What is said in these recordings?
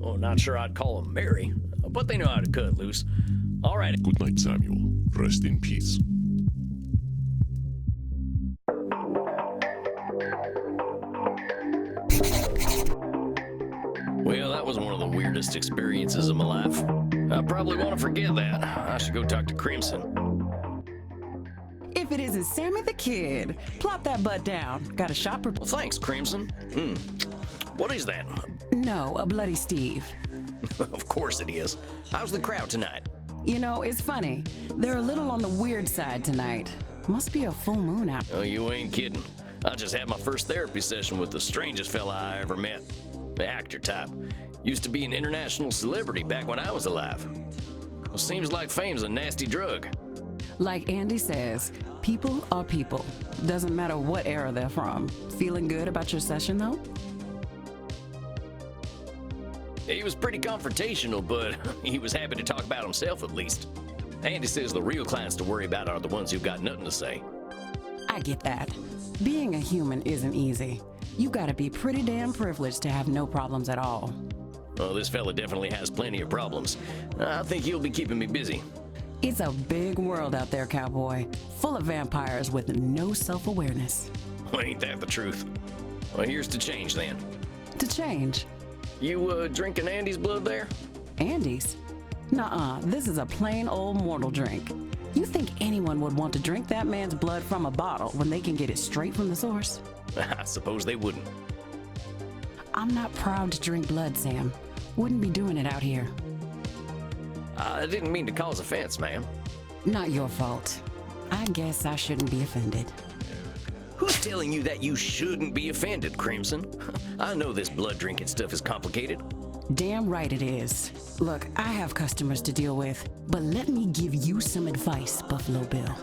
Oh, not sure I'd call them merry, but they know how to cut loose. All right. Good night, Samuel. Rest in peace. Well, that was one of the weirdest experiences of my life. I probably want to forget that. I should go talk to Crimson. If it isn't Sammy the Kid, plop that butt down. Got a shot? Well, thanks, Crimson. What is that? No, a Bloody Steve. Of course it is. How's the crowd tonight? You know, it's funny. They're a little on the weird side tonight. Must be a full moon out. Oh, you ain't kidding. I just had my first therapy session with the strangest fella I ever met. The actor type. Used to be an international celebrity back when I was alive. Well, seems like fame's a nasty drug. Like Andy says, people are people. Doesn't matter what era they're from. Feeling good about your session, though? He was pretty confrontational, but he was happy to talk about himself at least. Andy says the real clients to worry about are the ones who've got nothing to say. I get that. Being a human isn't easy. You gotta be pretty damn privileged to have no problems at all. Well, this fella definitely has plenty of problems. I think he'll be keeping me busy. It's a big world out there, cowboy. Full of vampires with no self-awareness. Well, ain't that the truth? Well, here's to change then. To change. You, drinking Andy's blood there? Andy's? Nuh-uh, this is a plain old mortal drink. You think anyone would want to drink that man's blood from a bottle when they can get it straight from the source? I suppose they wouldn't. I'm not proud to drink blood, Sam. Wouldn't be doing it out here. I didn't mean to cause offense, ma'am. Not your fault. I guess I shouldn't be offended. Who's telling you that you shouldn't be offended, Crimson? I know this blood drinking stuff is complicated. Damn right it is. Look, I have customers to deal with, but let me give you some advice, Buffalo Bill.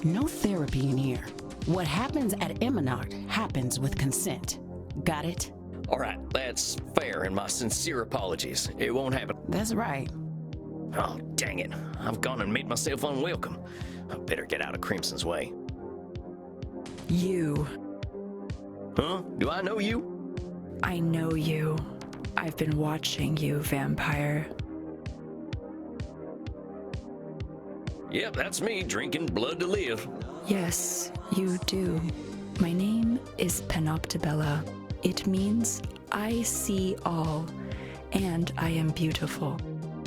No therapy in here. What happens at Eminard happens with consent. Got it? All right, that's fair, and my sincere apologies. It won't happen. That's right. Oh, dang it. I've gone and made myself unwelcome. I better get out of Crimson's way. You. Huh? Do I know you? I know you. I've been watching you, vampire. Yep, that's me, drinking blood to live. Yes, you do. My name is Panoptibella. It means I see all, and I am beautiful.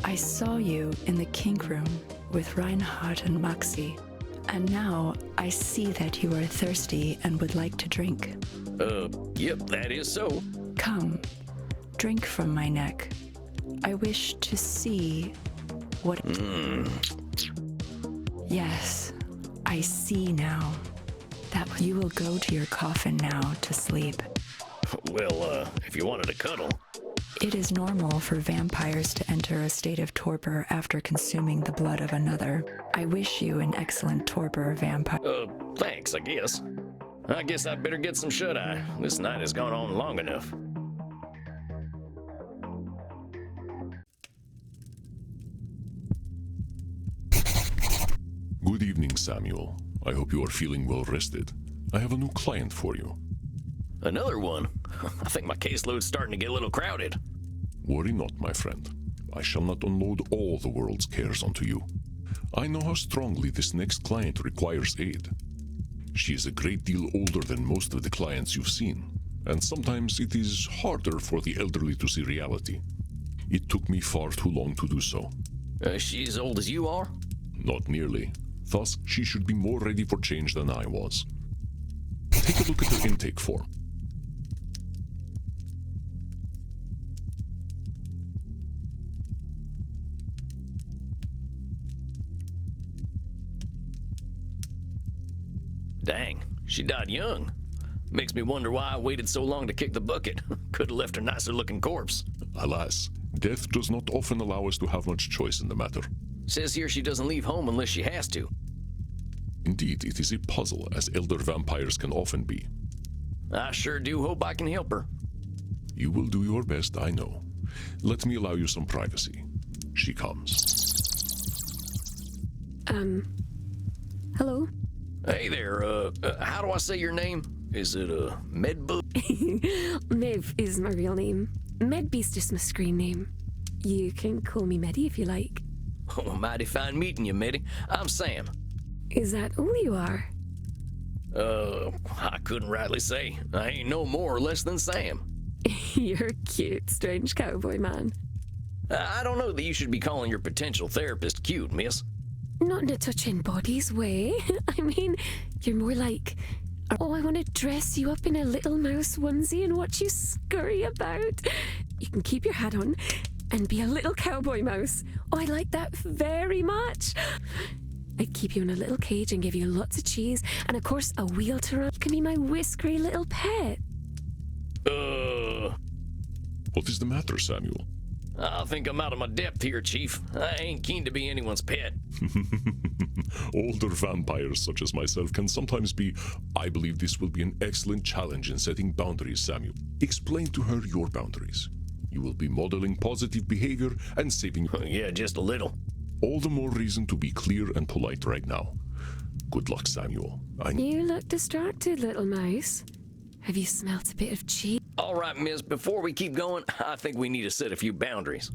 I saw you in the kink room with Reinhardt and Maxi, and now I see that you are thirsty and would like to drink. Yep, that is so. Come, drink from my neck. I wish to see what... Yes, I see now that you will go to your coffin now to sleep. Well, if you wanted to cuddle. It is normal for vampires to enter a state of torpor after consuming the blood of another. I wish you an excellent torpor, vampire. Thanks, I guess. I guess I'd better get some shut-eye. This night has gone on long enough. Good evening, Samuel. I hope you are feeling well rested. I have a new client for you. Another one? I think my caseload's starting to get a little crowded. Worry not, my friend. I shall not unload all the world's cares onto you. I know how strongly this next client requires aid. She is a great deal older than most of the clients you've seen, and sometimes it is harder for the elderly to see reality. It took me far too long to do so. She's as old as you are? Not nearly. Thus, she should be more ready for change than I was. Take a look at her intake form. Dang, she died young. Makes me wonder why I waited so long to kick the bucket. Could have left a nicer looking corpse. Alas, death does not often allow us to have much choice in the matter. Says here she doesn't leave home unless she has to. Indeed, it is a puzzle, as elder vampires can often be. I sure do hope I can help her. You will do your best, I know. Let me allow you some privacy. She comes. Hello? Hey there, how do I say your name? Is it, Medbug? Maeve is my real name. Medby's just my screen name. You can call me Medi if you like. Oh, mighty fine meeting you, Mitty. I'm Sam. Is that all you are? I couldn't rightly say. I ain't no more or less than Sam. You're cute, strange cowboy man. I don't know that you should be calling your potential therapist cute, miss. Not in a touching bodies way. I mean, you're more like, oh, I want to dress you up in a little mouse onesie and watch you scurry about. You can keep your hat on and be a little cowboy mouse. Oh, I like that very much. I'd keep you in a little cage and give you lots of cheese, and of course a wheel to run. You can be my whiskery little pet. What is the matter, Samuel? I think I'm out of my depth here, Chief. I ain't keen to be anyone's pet. Older vampires such as myself can sometimes be. I believe this will be an excellent challenge in setting boundaries, Samuel. Explain to her your boundaries. You will be modeling positive behavior and saving. Yeah, just a little. All the more reason to be clear and polite right now. Good luck, Samuel. You look distracted, little mouse. Have you smelt a bit of cheese? All right, miss, before we keep going, I think we need to set a few boundaries.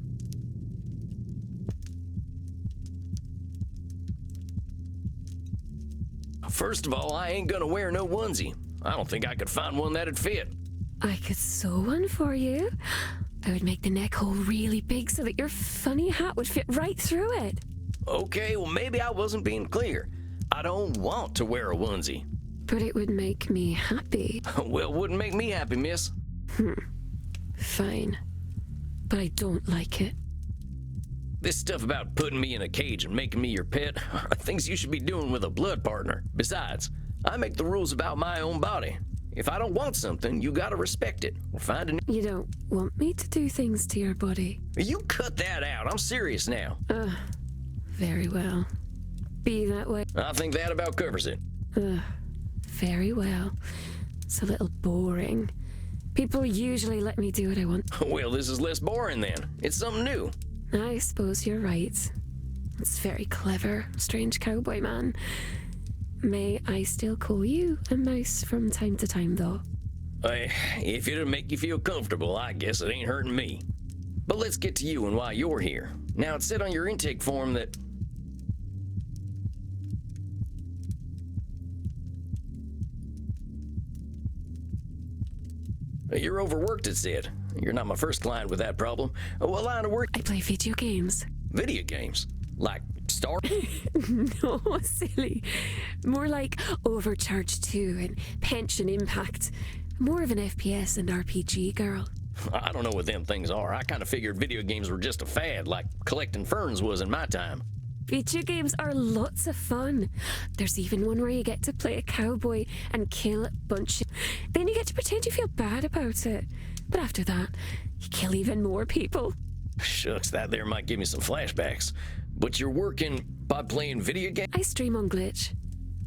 First of all, I ain't gonna wear no onesie. I don't think I could find one that'd fit. I could sew one for you. I would make the neck hole really big so that your funny hat would fit right through it. Okay, well, maybe I wasn't being clear. I don't want to wear a onesie. But it would make me happy. Well, wouldn't make me happy, miss. Fine. But I don't like it. This stuff about putting me in a cage and making me your pet are things you should be doing with a blood partner. Besides, I make the rules about my own body. If I don't want something, you gotta respect it. Or find a new. You don't want me to do things to your body? You cut that out. I'm serious now. Very well. Be that way. I think that about covers it. Very well. It's a little boring. People usually let me do what I want. Well, this is less boring then. It's something new. I suppose you're right. It's very clever, strange cowboy man. May I still call you a mouse from time to time, though? If it'll make you feel comfortable, I guess it ain't hurting me. But let's get to you and why you're here. Now, it said on your intake form that... You're overworked, it said. You're not my first client with that problem. What line of work? I play video games. Video games? Like Star? No, silly. More like Overcharged 2 and Pension Impact. More of an FPS and RPG girl. I don't know what them things are. I kind of figured video games were just a fad, like collecting ferns was in my time. Video games are lots of fun. There's even one where you get to play a cowboy and kill a bunch of... Then you get to pretend you feel bad about it. But after that, you kill even more people. Shucks, that there might give me some flashbacks. But you're working by playing video games? I stream on Glitch.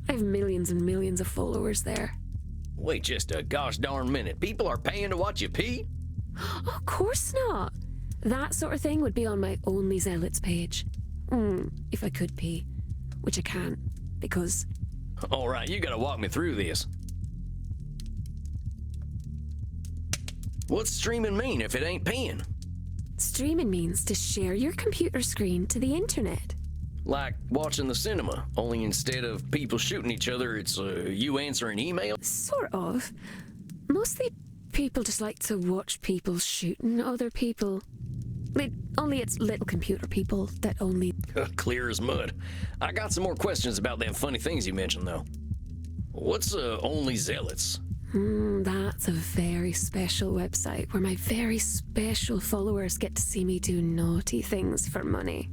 I have millions and millions of followers there. Wait just a gosh darn minute. People are paying to watch you pee? Of course not. That sort of thing would be on my Only Zealots page. If I could pee. Which I can't, because... All right, you gotta walk me through this. What's streaming mean if it ain't peeing? Streaming means to share your computer screen to the internet. Like watching the cinema, only instead of people shooting each other, it's you answering email? Sort of. Mostly people just like to watch people shooting other people. Only it's little computer people that only... Clear as mud. I got some more questions about them funny things you mentioned, though. What's Only Zealots? That's a very special website where my very special followers get to see me do naughty things for money.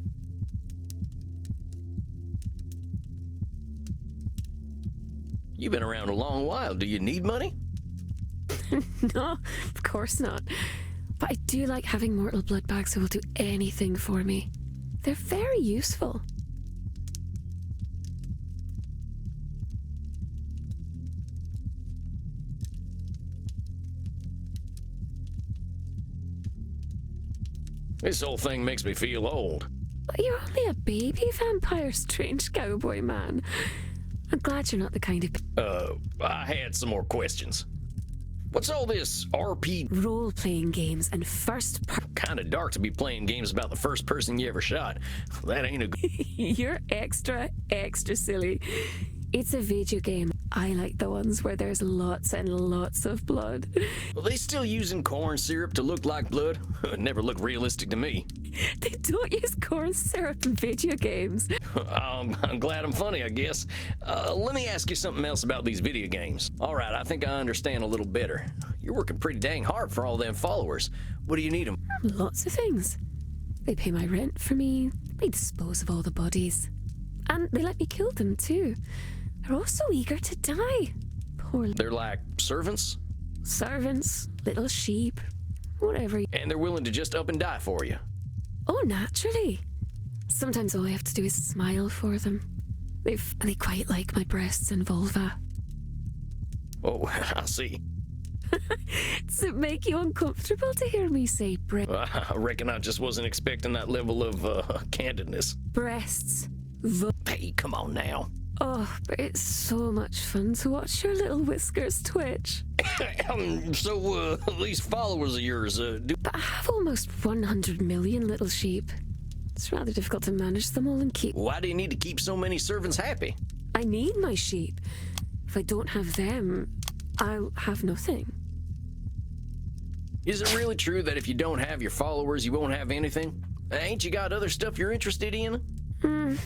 You've been around a long while. Do you need money? No, of course not. But I do like having mortal blood bags who will do anything for me. They're very useful. This whole thing makes me feel old. But you're only a baby vampire, strange cowboy man. I'm glad you're not the kind of... I had some more questions. What's all this RP? Role-playing games and Kinda dark to be playing games about the first person you ever shot. That ain't a good. You're extra silly. It's a video game. I like the ones where there's lots and lots of blood. Are they still using corn syrup to look like blood? It never looked realistic to me. They don't use corn syrup in video games. I'm glad I'm funny, I guess. Let me ask you something else about these video games. All right, I think I understand a little better. You're working pretty dang hard for all them followers. What do you need them? Lots of things. They pay my rent for me. They dispose of all the bodies. And they let me kill them too. They're also eager to die. Poor They're like servants, servants, little sheep, whatever. and they're willing to just up and die for you. Oh, naturally. Sometimes all I have to do is smile for them. They quite like my breasts and vulva. Oh, I see. Does it make you uncomfortable to hear me say I reckon I just wasn't expecting that level of candidness. breasts? Hey, come on now. Oh, but it's so much fun to watch your little whiskers twitch. So, these followers of yours, But I have almost 100 million little sheep. It's rather difficult to manage them all and keep. why do you need to keep so many servants happy? I need my sheep. If I don't have them, I'll have nothing. Is it really true that if you don't have your followers, you won't have anything? Ain't you got other stuff you're interested in?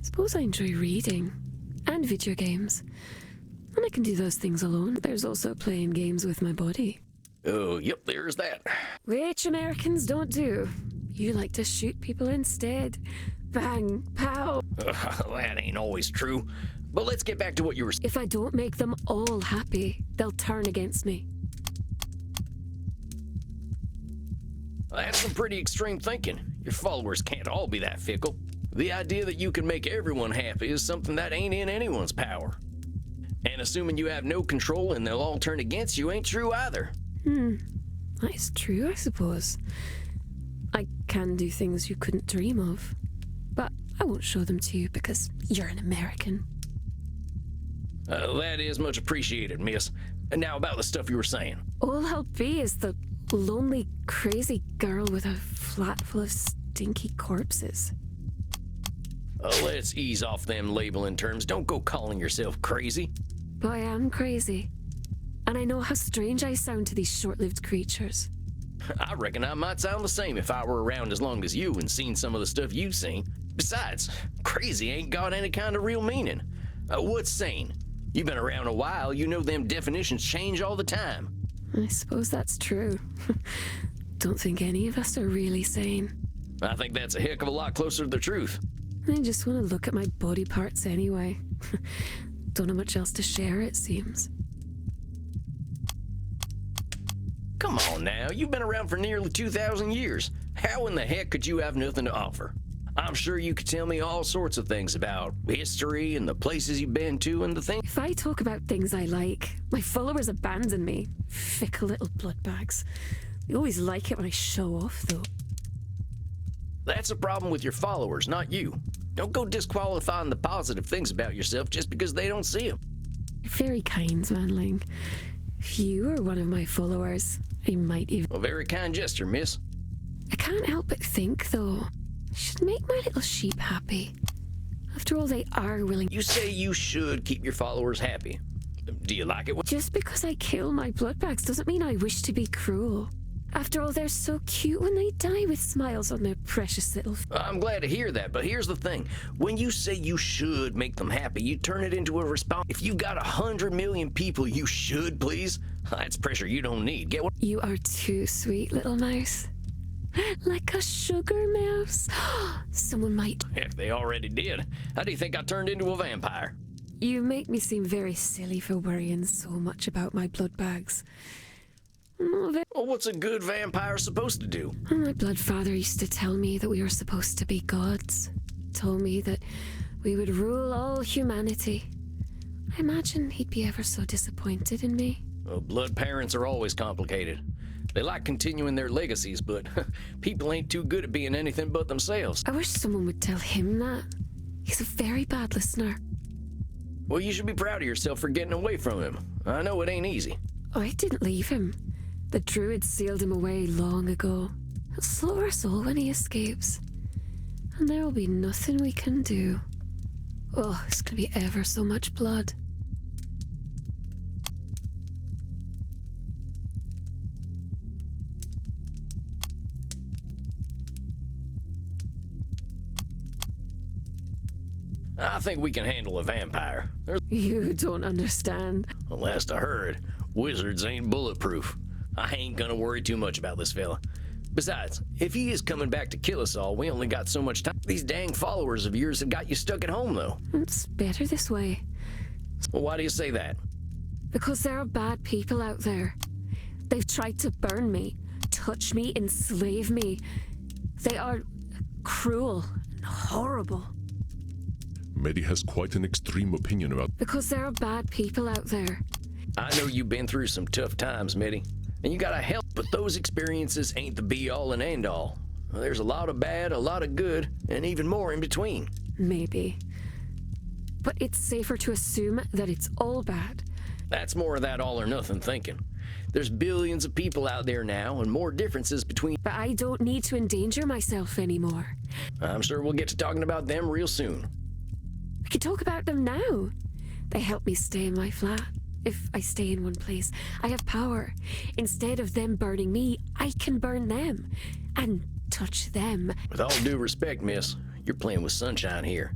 Suppose I enjoy reading and video games. And I can do those things alone. There's also playing games with my body. Oh, yep, there's that. Which Americans don't do. You like to shoot people instead. Bang, pow. That ain't always true. But let's get back to what you were saying. If I don't make them all happy, they'll turn against me. That's some pretty extreme thinking. Your followers can't all be that fickle. The idea that you can make everyone happy is something that ain't in anyone's power. And assuming you have no control and they'll all turn against you ain't true either. That is true, I suppose. I can do things you couldn't dream of. But I won't show them to you because you're an American. That is much appreciated, miss. And now about the stuff you were saying. All I'll be is the lonely, crazy girl with a flat full of stinky corpses. Let's ease off them labeling terms. Don't go calling yourself crazy. But I am crazy. And I know how strange I sound to these short-lived creatures. I reckon I might sound the same if I were around as long as you and seen some of the stuff you've seen. Besides, crazy ain't got any kind of real meaning. What's sane? You've been around a while, you know them definitions change all the time. I suppose that's true. Don't think any of us are really sane. I think that's a heck of a lot closer to the truth. I just want to look at my body parts anyway. Don't have much else to share, it seems. Come on now, you've been around for nearly 2,000 years. How in the heck could you have nothing to offer? I'm sure you could tell me all sorts of things about history and the places you've been to and the things. If I talk about things I like, my followers abandon me. Fickle little bloodbags. They always like it when I show off, though. That's a problem with your followers, not you. Don't go disqualifying the positive things about yourself just because they don't see them. You're very kind, Manling. If you were one of my followers, I might even... A very kind gesture, miss. I can't help but think, though, I should make my little sheep happy. After all, they are willing... You say you should keep your followers happy. Do you like it? Just because I kill my bloodbags doesn't mean I wish to be cruel. After all, they're so cute when they die with smiles on their precious little... I'm glad to hear that, but here's the thing. When you say you should make them happy, you turn it into a response. If you got 100 million people you should please, that's pressure you don't need. Get what? You are too sweet, little mouse. Like a sugar mouse. Someone might... Heck, they already did. How do you think I turned into a vampire? You make me seem very silly for worrying so much about my bloodbags. Well, what's a good vampire supposed to do? My bloodfather used to tell me that we were supposed to be gods. Told me that we would rule all humanity. I imagine he'd be ever so disappointed in me. Well, blood parents are always complicated. They like continuing their legacies, but people ain't too good at being anything but themselves. I wish someone would tell him that. He's a very bad listener. Well, you should be proud of yourself for getting away from him. I know it ain't easy. I didn't leave him. The druid sealed him away long ago. He'll slow our soul when he escapes. And there will be nothing we can do. Oh, it's gonna be ever so much blood. I think we can handle a vampire. You don't understand. Last I heard, wizards ain't bulletproof. I ain't gonna worry too much about this fella. Besides, if he is coming back to kill us all, we only got so much time. These dang followers of yours have got you stuck at home, though. It's better this way. Well, why do you say that? Because there are bad people out there. They've tried to burn me, touch me, enslave me. They are cruel and horrible. Medi has quite an extreme opinion about. Because there are bad people out there. I know you've been through some tough times, Mitty, and you gotta help, but those experiences ain't the be-all and end-all. There's a lot of bad, a lot of good, and even more in between. Maybe. But it's safer to assume that it's all bad. That's more of that all-or-nothing thinking. There's billions of people out there now, and more differences between... But I don't need to endanger myself anymore. I'm sure we'll get to talking about them real soon. We can talk about them now. They help me stay in my flat. If I stay in one place, I have power. Instead of them burning me, I can burn them. And touch them. With all due respect, miss, you're playing with sunshine here.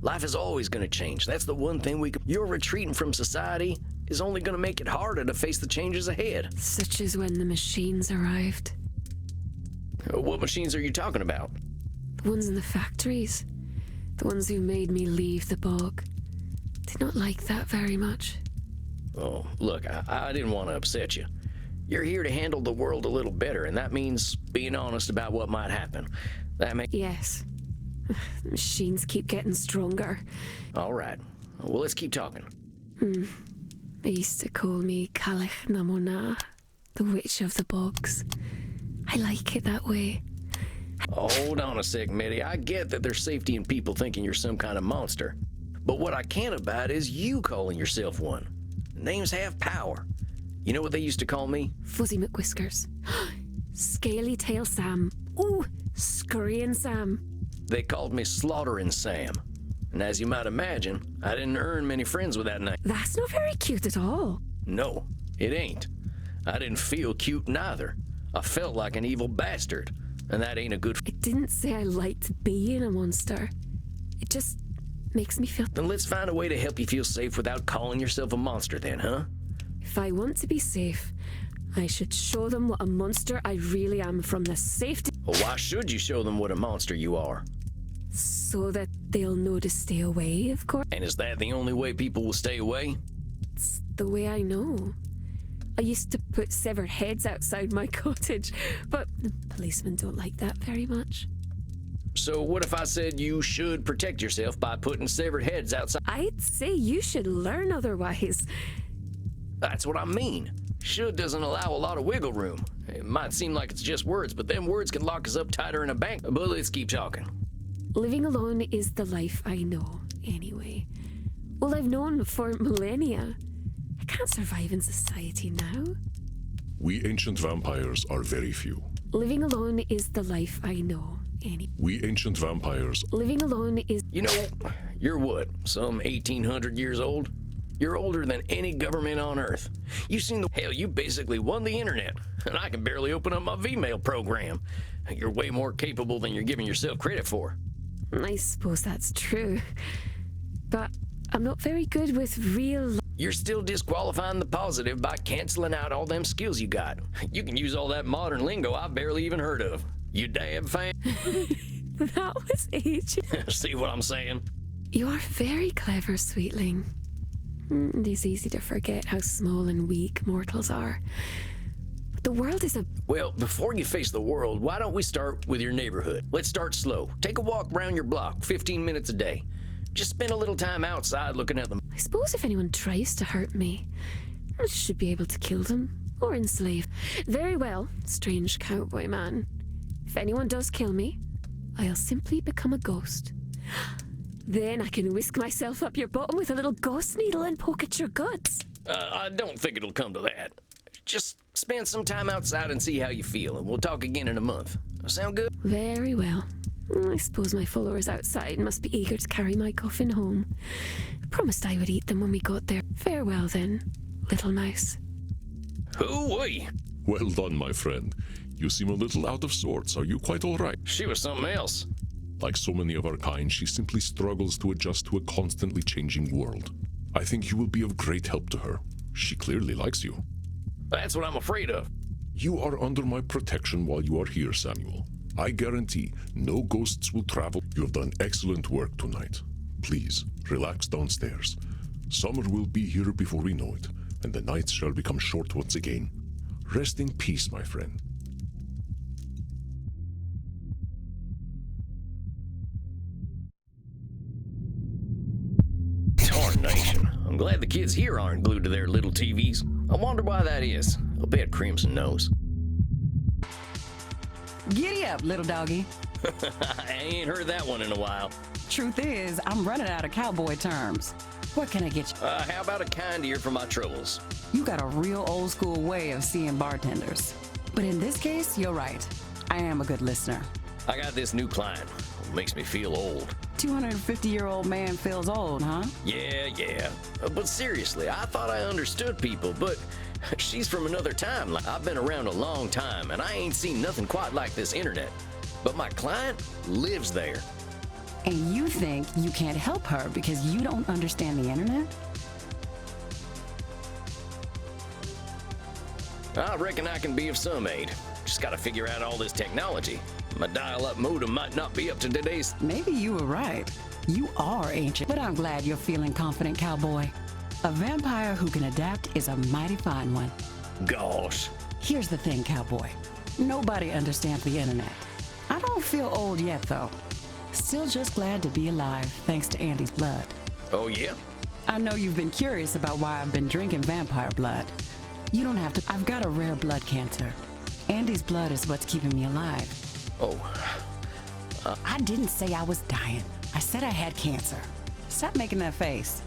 Life is always gonna change. That's the one thing we can... Your retreating from society is only gonna make it harder to face the changes ahead. Such as when the machines arrived. What machines are you talking about? The ones in the factories. The ones who made me leave the bog. Did not like that very much. Oh, look, I didn't want to upset you. You're here to handle the world a little better, and that means being honest about what might happen. That makes... Yes. The machines keep getting stronger. All right. Well, let's keep talking. They used to call me Calich Namona, the Witch of the Bogs. I like it that way. Hold on a sec, Mitty. I get that there's safety in people thinking you're some kind of monster. But what I can't abide is you calling yourself one. Names have power. You know what they used to call me? Fuzzy McWhiskers. Scaly Tail Sam. Ooh, Scurrying Sam. They called me Slaughtering Sam. And as you might imagine, I didn't earn many friends with that name. That's not very cute at all. No, it ain't. I didn't feel cute neither. I felt like an evil bastard. And that ain't a good... It didn't say I liked being a monster. It just makes me feel... Then let's find a way to help you feel safe without calling yourself a monster then, huh? If I want to be safe, I should show them what a monster I really am from the safety... Well, why should you show them what a monster you are? So that they'll know to stay away, of course. And is that the only way people will stay away? It's the way I know. I used to put severed heads outside my cottage, but the policemen don't like that very much. So what if I said you should protect yourself by putting severed heads outside? I'd say you should learn otherwise. That's what I mean. Should doesn't allow a lot of wiggle room. It might seem like it's just words, but them words can lock us up tighter in a bank. But let's keep talking. Living alone is the life I know, anyway. Well, I've known for millennia. I can't survive in society now. We ancient vampires are very few. Living alone is the life I know, anyway. We ancient vampires. Living alone is... You know, you're what, some 1,800 years old? You're older than any government on Earth. You've seen the... Hell, you basically won the internet, and I can barely open up my Vmail program. You're way more capable than you're giving yourself credit for. I suppose that's true. But I'm not very good with real... You're still disqualifying the positive by canceling out all them skills you got. You can use all that modern lingo I've barely even heard of. You dab fan? That was ages. See what I'm saying? You are very clever, sweetling. It is easy to forget how small and weak mortals are. The world is a... Well, before you face the world, why don't we start with your neighborhood? Let's start slow. Take a walk around your block, 15 minutes a day. Just spend a little time outside looking at them. I suppose if anyone tries to hurt me, I should be able to kill them or enslave. Very well, strange cowboy man. If anyone does kill me, I'll simply become a ghost. Then I can whisk myself up your bottom with a little ghost needle and poke at your guts. I don't think it'll come to that. just spend some time outside and see how you feel, and we'll talk again in a month. Sound good? Very well. I suppose my followers outside must be eager to carry my coffin home. I promised I would eat them when we got there. Farewell then, little mouse. Hoo-wee! Well done, my friend. You seem a little out of sorts. Are you quite all right? She was something else. Like so many of our kind, she simply struggles to adjust to a constantly changing world. I think you will be of great help to her. She clearly likes you. That's what I'm afraid of. You are under my protection while you are here, Samuel. I guarantee no ghosts will travel. You have done excellent work tonight. Please, relax downstairs. Summer will be here before we know it, and the nights shall become short once again. Rest in peace, my friend. Tarnation. I'm glad the kids here aren't glued to their little TVs. I wonder why that is. I'll bet Crimson knows. Giddy up, little doggy. I ain't heard that one in a while. Truth is, I'm running out of cowboy terms. What can I get you? How about a kind ear for my troubles? You got a real old school way of seeing bartenders. But in this case, you're right. I am a good listener. I got this new client. Makes me feel old. 250-year-old man feels old, huh? Yeah. But seriously, I thought I understood people, but she's from another time. Like, I've been around a long time, and I ain't seen nothing quite like this internet. But my client lives there. And you think you can't help her because you don't understand the internet? I reckon I can be of some aid. Just gotta figure out all this technology. My dial-up modem might not be up to today's... Maybe you were right. You are ancient, but I'm glad you're feeling confident, cowboy. A vampire who can adapt is a mighty fine one. Gosh. Here's the thing, cowboy. Nobody understands the internet. I don't feel old yet, though. Still just glad to be alive, thanks to Andy's blood. Oh, yeah? I know you've been curious about why I've been drinking vampire blood. You don't have to. I've got a rare blood cancer. Andy's blood is what's keeping me alive. Oh. I didn't say I was dying. I said I had cancer. Stop making that face.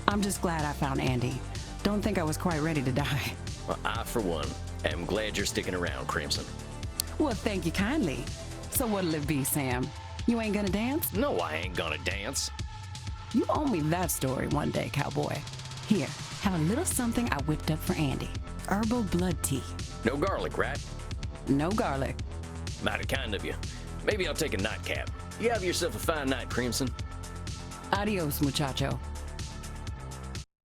I'm just glad I found Andy. Don't think I was quite ready to die. Well, I, for one, am glad you're sticking around, Crimson. Well, thank you kindly. So what'll it be, Sam? You ain't gonna dance? No, I ain't gonna dance. You owe me that story one day, cowboy. Here, have a little something I whipped up for Andy. Herbal blood tea. No garlic, right? No garlic. Mighty kind of you. Maybe I'll take a nightcap. You have yourself a fine night, Crimson. Adios, muchacho.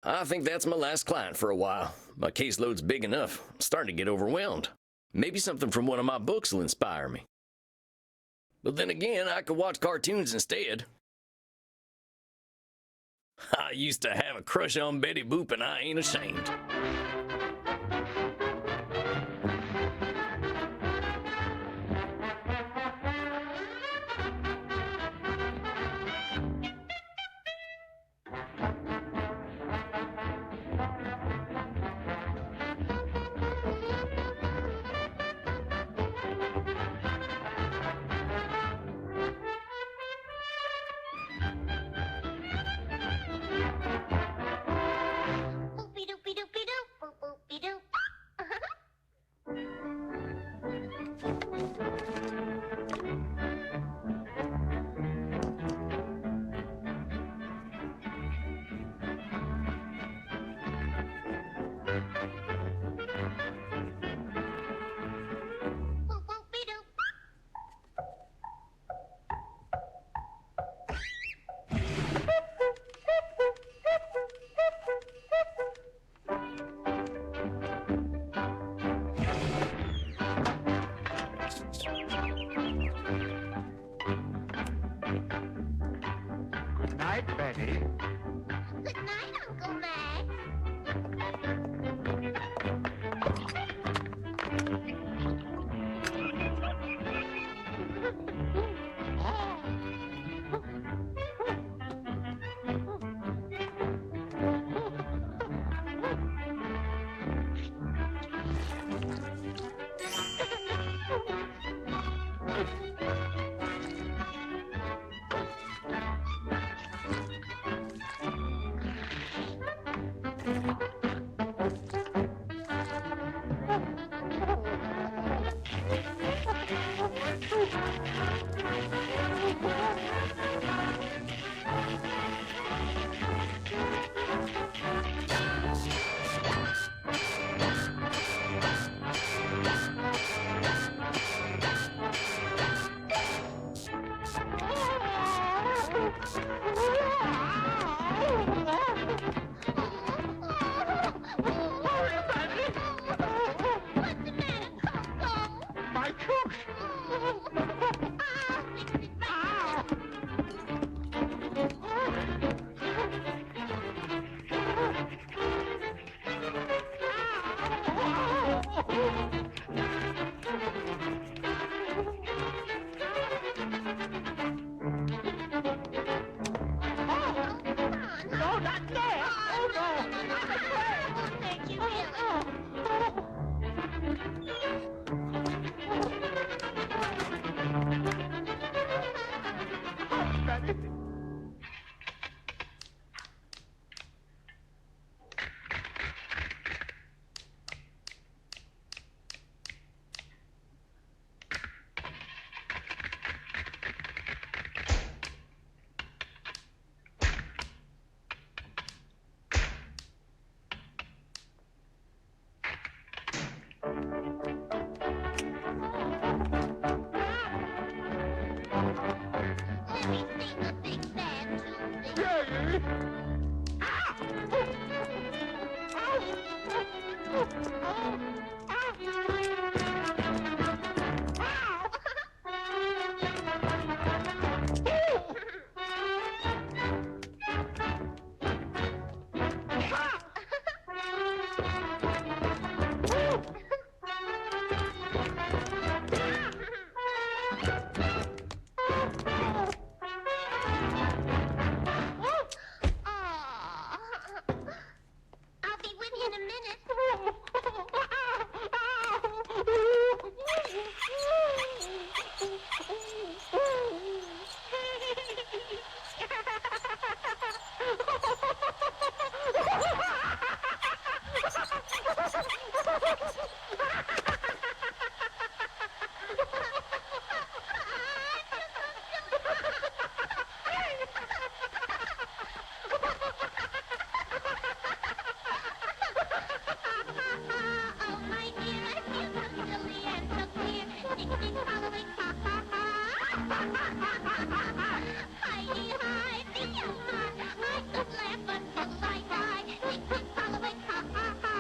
I think that's my last client for a while. My caseload's big enough. I'm starting to get overwhelmed. Maybe something from one of my books will inspire me. But then again, I could watch cartoons instead. I used to have a crush on Betty Boop, and I ain't ashamed. Boopy doopy doopy doop, boop boopy doop. Boop boopy doop. Good night, Betty. Good night, Uncle Max. I'll be with you in a minute. Oh, my dear, I feel so silly and so clear. Ding-ding, following, ha-ha-ha. Hi-yi-hi, be-yo-hi. I could laugh until I die. Ding-ding, following, ha-ha-ha.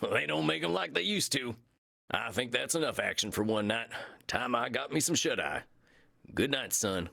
Well, they don't make 'em like they used to. I think that's enough action for one night. Time I got me some shut-eye. Good night, son.